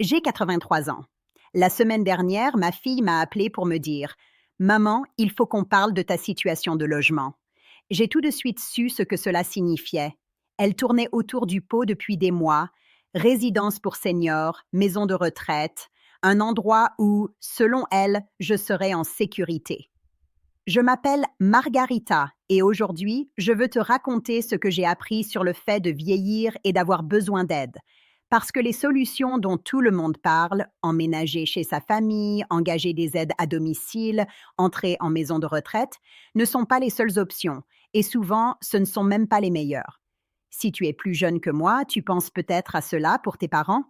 J'ai 83 ans. La semaine dernière, ma fille m'a appelé pour me dire: Maman, il faut qu'on parle de ta situation de logement. J'ai tout de suite su ce que cela signifiait. Elle tournait autour du pot depuis des mois, résidence pour seniors, maison de retraite, un endroit où, selon elle, je serais en sécurité. Je m'appelle Margarita et aujourd'hui, je veux te raconter ce que j'ai appris sur le fait de vieillir et d'avoir besoin d'aide. Parce que les solutions dont tout le monde parle, emménager chez sa famille, engager des aides à domicile, entrer en maison de retraite, ne sont pas les seules options et souvent, ce ne sont même pas les meilleures. Si tu es plus jeune que moi, tu penses peut-être à cela pour tes parents.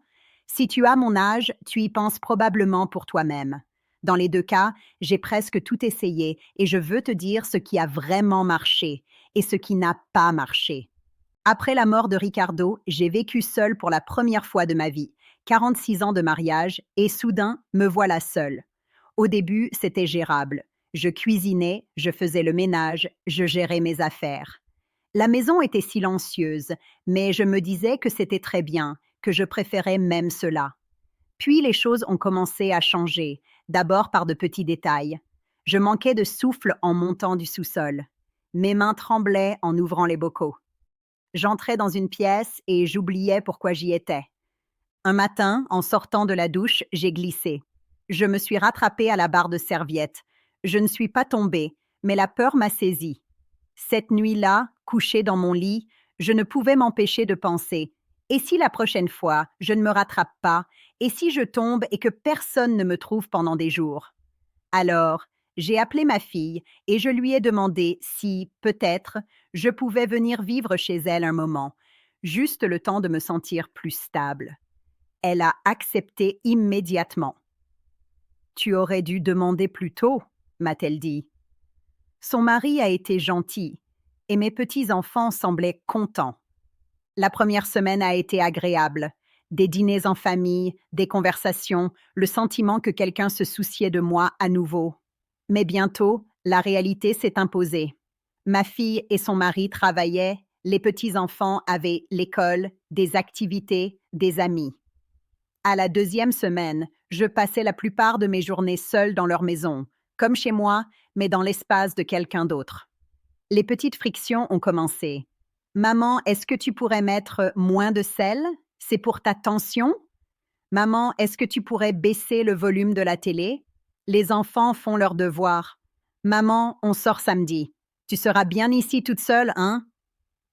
Si tu as mon âge, tu y penses probablement pour toi-même. Dans les deux cas, j'ai presque tout essayé et je veux te dire ce qui a vraiment marché et ce qui n'a pas marché. Après la mort de Ricardo, j'ai vécu seule pour la première fois de ma vie, 46 ans de mariage, et soudain, me voilà seule. Au début, c'était gérable. Je cuisinais, je faisais le ménage, je gérais mes affaires. La maison était silencieuse, mais je me disais que c'était très bien, que je préférais même cela. Puis les choses ont commencé à changer, d'abord par de petits détails. Je manquais de souffle en montant du sous-sol. Mes mains tremblaient en ouvrant les bocaux. J'entrais dans une pièce et j'oubliais pourquoi j'y étais. Un matin, en sortant de la douche, j'ai glissé. Je me suis rattrapée à la barre de serviette. Je ne suis pas tombée, mais la peur m'a saisie. Cette nuit-là, couchée dans mon lit, je ne pouvais m'empêcher de penser: et si la prochaine fois, je ne me rattrape pas? Et si je tombe et que personne ne me trouve pendant des jours? Alors, j'ai appelé ma fille et je lui ai demandé si, peut-être, je pouvais venir vivre chez elle un moment, juste le temps de me sentir plus stable. Elle a accepté immédiatement. Tu aurais dû demander plus tôt, m'a-t-elle dit. Son mari a été gentil et mes petits-enfants semblaient contents. La première semaine a été agréable. Des dîners en famille, des conversations, le sentiment que quelqu'un se souciait de moi à nouveau. Mais bientôt, la réalité s'est imposée. Ma fille et son mari travaillaient, les petits-enfants avaient l'école, des activités, des amis. À la deuxième semaine, je passais la plupart de mes journées seule dans leur maison, comme chez moi, mais dans l'espace de quelqu'un d'autre. Les petites frictions ont commencé. Maman, est-ce que tu pourrais mettre moins de sel? C'est pour ta tension? Maman, est-ce que tu pourrais baisser le volume de la télé? Les enfants font leurs devoirs. Maman, on sort samedi. Tu seras bien ici toute seule, hein?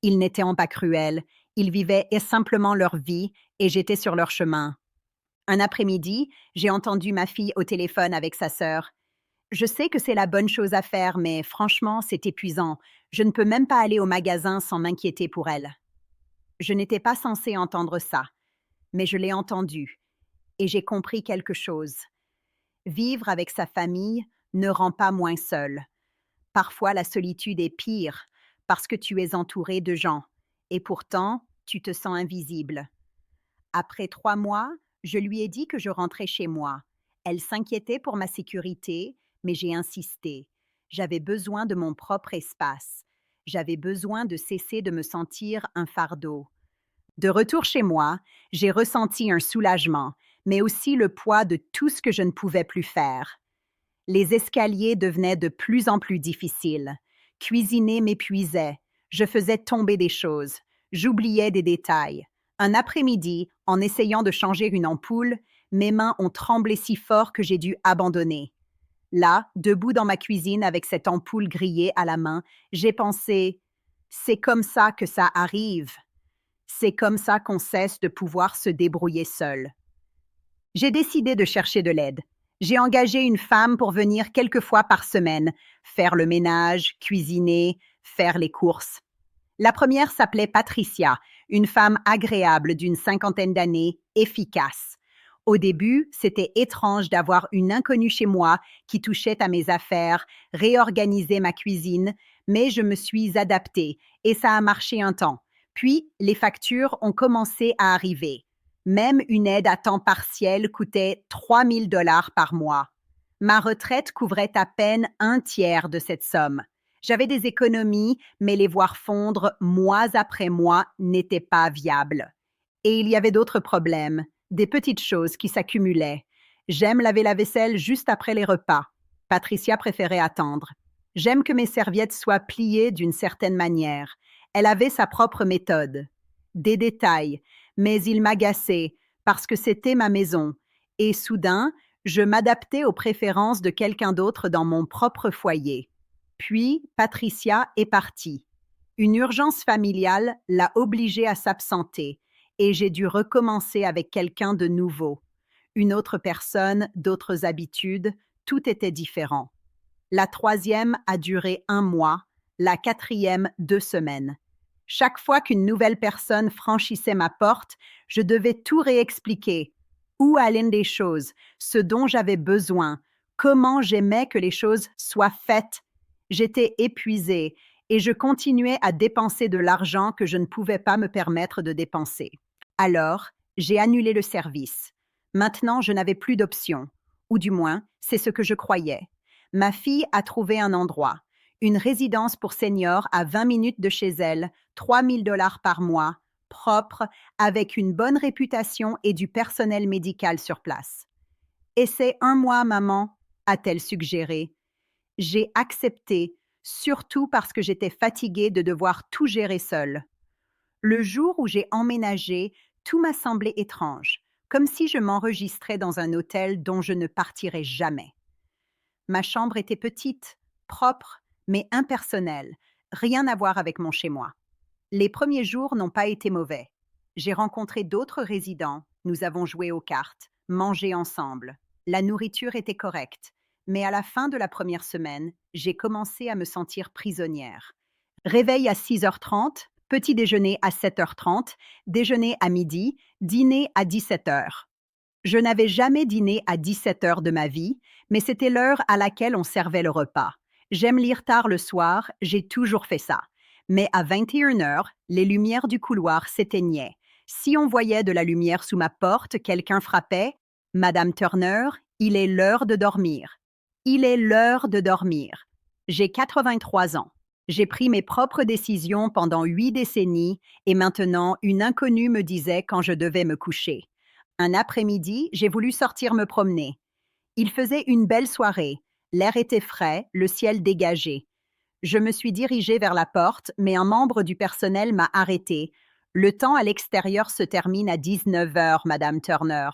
Ils n'étaient pas cruels. Ils vivaient simplement leur vie et j'étais sur leur chemin. Un après-midi, j'ai entendu ma fille au téléphone avec sa sœur. Je sais que c'est la bonne chose à faire, mais franchement, c'est épuisant. Je ne peux même pas aller au magasin sans m'inquiéter pour elle. Je n'étais pas censée entendre ça, mais je l'ai entendu et j'ai compris quelque chose. Vivre avec sa famille ne rend pas moins seul. Parfois, la solitude est pire parce que tu es entouré de gens et pourtant, tu te sens invisible. Après 3 mois, je lui ai dit que je rentrais chez moi. Elle s'inquiétait pour ma sécurité, mais j'ai insisté. J'avais besoin de mon propre espace. J'avais besoin de cesser de me sentir un fardeau. De retour chez moi, j'ai ressenti un soulagement, mais aussi le poids de tout ce que je ne pouvais plus faire. Les escaliers devenaient de plus en plus difficiles. Cuisiner m'épuisait. Je faisais tomber des choses. J'oubliais des détails. Un après-midi, en essayant de changer une ampoule, mes mains ont tremblé si fort que j'ai dû abandonner. Là, debout dans ma cuisine avec cette ampoule grillée à la main, j'ai pensé: c'est comme ça que ça arrive. C'est comme ça qu'on cesse de pouvoir se débrouiller seul. J'ai décidé de chercher de l'aide. J'ai engagé une femme pour venir quelques fois par semaine, faire le ménage, cuisiner, faire les courses. La première s'appelait Patricia, une femme agréable d'une 50aine d'années, efficace. Au début, c'était étrange d'avoir une inconnue chez moi qui touchait à mes affaires, réorganisait ma cuisine, mais je me suis adaptée et ça a marché un temps. Puis, les factures ont commencé à arriver. Même une aide à temps partiel coûtait 3 000 $ par mois. Ma retraite couvrait à peine un tiers de cette somme. J'avais des économies, mais les voir fondre mois après mois n'était pas viable. Et il y avait d'autres problèmes, Des petites choses qui s'accumulaient. J'aime laver la vaisselle juste après les repas. Patricia préférait attendre. J'aime que mes serviettes soient pliées d'une certaine manière. Elle avait sa propre méthode. Des détails, mais ils m'agaçaient parce que c'était ma maison. Et soudain, je m'adaptais aux préférences de quelqu'un d'autre dans mon propre foyer. Puis, Patricia est partie. Une urgence familiale l'a obligée à s'absenter et j'ai dû recommencer avec quelqu'un de nouveau. Une autre personne, d'autres habitudes, tout était différent. La troisième a duré 1 mois, la quatrième 2 semaines. Chaque fois qu'une nouvelle personne franchissait ma porte, je devais tout réexpliquer. Où allaient les choses, ce dont j'avais besoin, comment j'aimais que les choses soient faites. J'étais épuisée et je continuais à dépenser de l'argent que je ne pouvais pas me permettre de dépenser. Alors, j'ai annulé le service. Maintenant, je n'avais plus d'option. Ou du moins, c'est ce que je croyais. Ma fille a trouvé un endroit, une résidence pour seniors à 20 minutes de chez elle, 3 000 $ par mois, propre, avec une bonne réputation et du personnel médical sur place. Essaie 1 mois, maman, a-t-elle suggéré. J'ai accepté, surtout parce que j'étais fatiguée de devoir tout gérer seule. Le jour où j'ai emménagé, tout m'a semblé étrange, comme si je m'enregistrais dans un hôtel dont je ne partirais jamais. Ma chambre était petite, propre, mais impersonnelle, rien à voir avec mon chez-moi. Les premiers jours n'ont pas été mauvais. J'ai rencontré d'autres résidents, nous avons joué aux cartes, mangé ensemble. La nourriture était correcte, mais à la fin de la première semaine, j'ai commencé à me sentir prisonnière. Réveil à 6h30, petit déjeuner à 7h30, déjeuner à midi, dîner à 17h. Je n'avais jamais dîné à 17h de ma vie, mais c'était l'heure à laquelle on servait le repas. J'aime lire tard le soir, j'ai toujours fait ça. Mais à 21h, les lumières du couloir s'éteignaient. Si on voyait de la lumière sous ma porte, quelqu'un frappait. « Madame Turner, il est l'heure de dormir. » Il est l'heure de dormir. J'ai 83 ans. J'ai pris mes propres décisions pendant 8 décennies et maintenant une inconnue me disait quand je devais me coucher. Un après-midi, j'ai voulu sortir me promener. Il faisait une belle soirée. L'air était frais, le ciel dégagé. Je me suis dirigée vers la porte, mais un membre du personnel m'a arrêtée. Le temps à l'extérieur se termine à 19h, Madame Turner.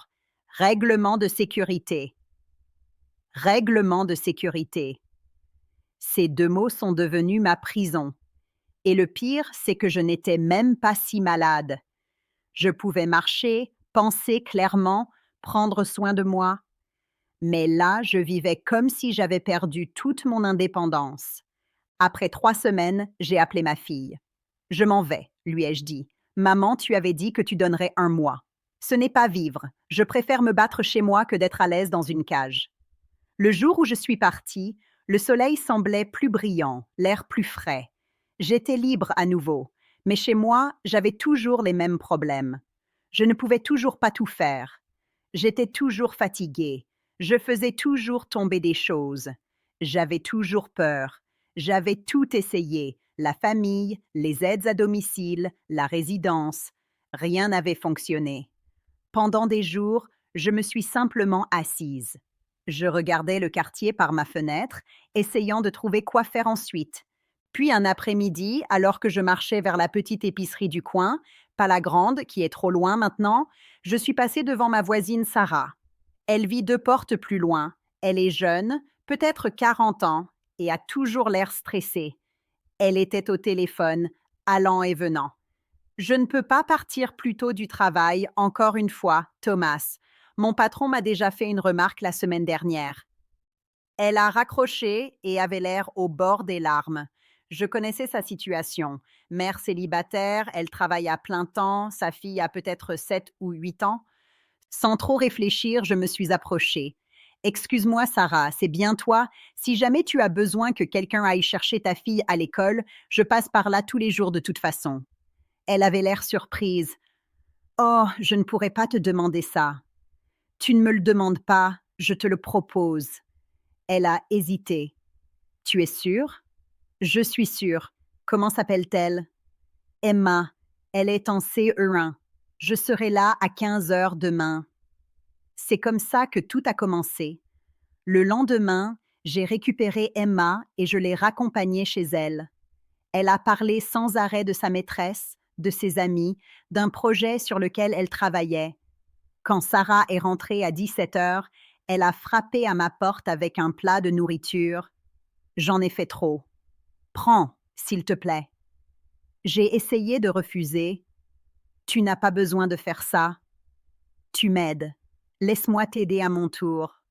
Règlement de sécurité. Règlement de sécurité. Ces 2 mots sont devenus ma prison. Et le pire, c'est que je n'étais même pas si malade. Je pouvais marcher, penser clairement, prendre soin de moi. Mais là, je vivais comme si j'avais perdu toute mon indépendance. Après 3 semaines, j'ai appelé ma fille. « Je m'en vais », lui ai-je dit. « Maman, tu avais dit que tu donnerais 1 mois. Ce n'est pas vivre. Je préfère me battre chez moi que d'être à l'aise dans une cage. » Le jour où je suis partie, le soleil semblait plus brillant, l'air plus frais. J'étais libre à nouveau, mais chez moi, j'avais toujours les mêmes problèmes. Je ne pouvais toujours pas tout faire. J'étais toujours fatiguée. Je faisais toujours tomber des choses. J'avais toujours peur. J'avais tout essayé, la famille, les aides à domicile, la résidence. Rien n'avait fonctionné. Pendant des jours, je me suis simplement assise. Je regardais le quartier par ma fenêtre, essayant de trouver quoi faire ensuite. Puis un après-midi, alors que je marchais vers la petite épicerie du coin, pas la grande, qui est trop loin maintenant, je suis passée devant ma voisine Sarah. Elle vit 2 portes plus loin. Elle est jeune, peut-être 40 ans, et a toujours l'air stressée. Elle était au téléphone, allant et venant. « Je ne peux pas partir plus tôt du travail, encore une fois, Thomas. Mon patron m'a déjà fait une remarque la semaine dernière. » Elle a raccroché et avait l'air au bord des larmes. Je connaissais sa situation. Mère célibataire, elle travaille à plein temps, sa fille a peut-être 7 ou 8 ans. Sans trop réfléchir, je me suis approchée. « Excuse-moi, Sarah, c'est bien toi? Si jamais tu as besoin que quelqu'un aille chercher ta fille à l'école, je passe par là tous les jours de toute façon. » Elle avait l'air surprise. « Oh, je ne pourrais pas te demander ça. »« Tu ne me le demandes pas, je te le propose. » Elle a hésité. « Tu es sûre? »« Je suis sûre. Comment s'appelle-t-elle? »« Emma. Elle est en CE1. » Je serai là à 15 heures demain. C'est comme ça que tout a commencé. Le lendemain, j'ai récupéré Emma et je l'ai raccompagnée chez elle. Elle a parlé sans arrêt de sa maîtresse, de ses amis, d'un projet sur lequel elle travaillait. Quand Sarah est rentrée à 17 heures, elle a frappé à ma porte avec un plat de nourriture. J'en ai fait trop. Prends, s'il te plaît. J'ai essayé de refuser. Tu n'as pas besoin de faire ça. Tu m'aides. Laisse-moi t'aider à mon tour.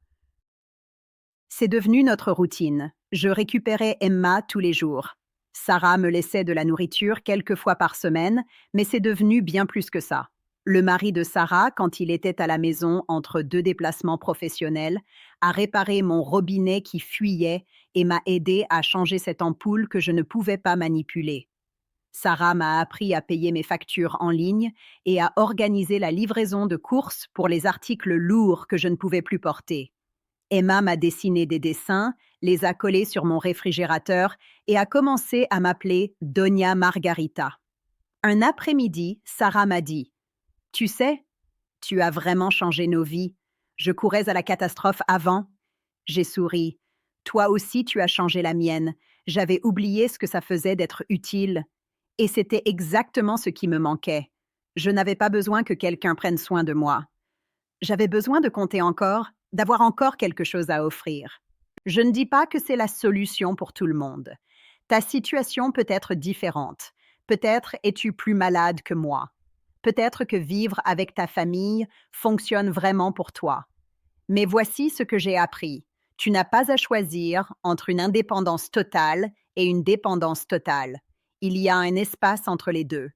C'est devenu notre routine. Je récupérais Emma tous les jours. Sarah me laissait de la nourriture quelques fois par semaine, mais c'est devenu bien plus que ça. Le mari de Sarah, quand il était à la maison entre deux déplacements professionnels, a réparé mon robinet qui fuyait et m'a aidé à changer cette ampoule que je ne pouvais pas manipuler. Sarah m'a appris à payer mes factures en ligne et à organiser la livraison de courses pour les articles lourds que je ne pouvais plus porter. Emma m'a dessiné des dessins, les a collés sur mon réfrigérateur et a commencé à m'appeler Doña Margarita. Un après-midi, Sarah m'a dit: Tu sais, tu as vraiment changé nos vies. Je courais à la catastrophe avant. J'ai souri. Toi aussi, tu as changé la mienne. J'avais oublié ce que ça faisait d'être utile. Et c'était exactement ce qui me manquait. Je n'avais pas besoin que quelqu'un prenne soin de moi. J'avais besoin de compter encore, d'avoir encore quelque chose à offrir. Je ne dis pas que c'est la solution pour tout le monde. Ta situation peut être différente. Peut-être es-tu plus malade que moi. Peut-être que vivre avec ta famille fonctionne vraiment pour toi. Mais voici ce que j'ai appris. Tu n'as pas à choisir entre une indépendance totale et une dépendance totale. Il y a un espace entre les deux.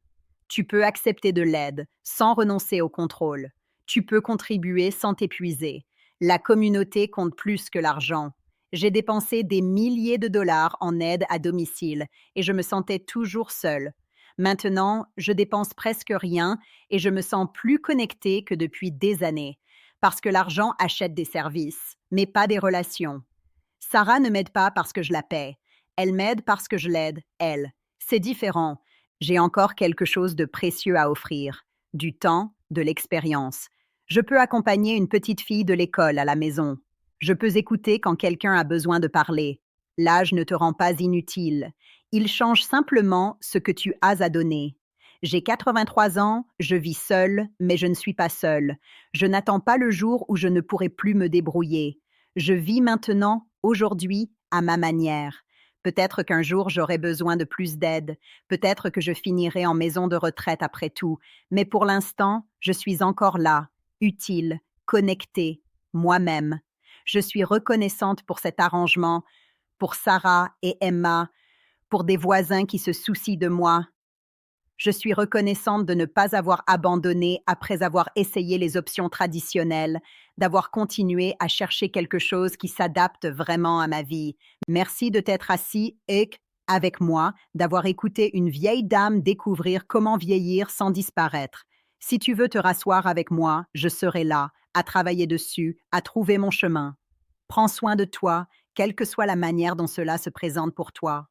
Tu peux accepter de l'aide sans renoncer au contrôle. Tu peux contribuer sans t'épuiser. La communauté compte plus que l'argent. J'ai dépensé des milliers de dollars en aide à domicile et je me sentais toujours seule. Maintenant, je dépense presque rien et je me sens plus connectée que depuis des années. Parce que l'argent achète des services, mais pas des relations. Sarah ne m'aide pas parce que je la paie. Elle m'aide parce que je l'aide, elle. C'est différent. J'ai encore quelque chose de précieux à offrir. Du temps, de l'expérience. Je peux accompagner une petite fille de l'école à la maison. Je peux écouter quand quelqu'un a besoin de parler. L'âge ne te rend pas inutile. Il change simplement ce que tu as à donner. J'ai 83 ans, je vis seule, mais je ne suis pas seule. Je n'attends pas le jour où je ne pourrai plus me débrouiller. Je vis maintenant, aujourd'hui, à ma manière. Peut-être qu'un jour j'aurai besoin de plus d'aide, peut-être que je finirai en maison de retraite après tout, mais pour l'instant, je suis encore là, utile, connectée, moi-même. Je suis reconnaissante pour cet arrangement, pour Sarah et Emma, pour des voisins qui se soucient de moi. Je suis reconnaissante de ne pas avoir abandonné après avoir essayé les options traditionnelles, d'avoir continué à chercher quelque chose qui s'adapte vraiment à ma vie. Merci de t'être assis avec moi, d'avoir écouté une vieille dame découvrir comment vieillir sans disparaître. Si tu veux te rasseoir avec moi, je serai là, à travailler dessus, à trouver mon chemin. Prends soin de toi, quelle que soit la manière dont cela se présente pour toi.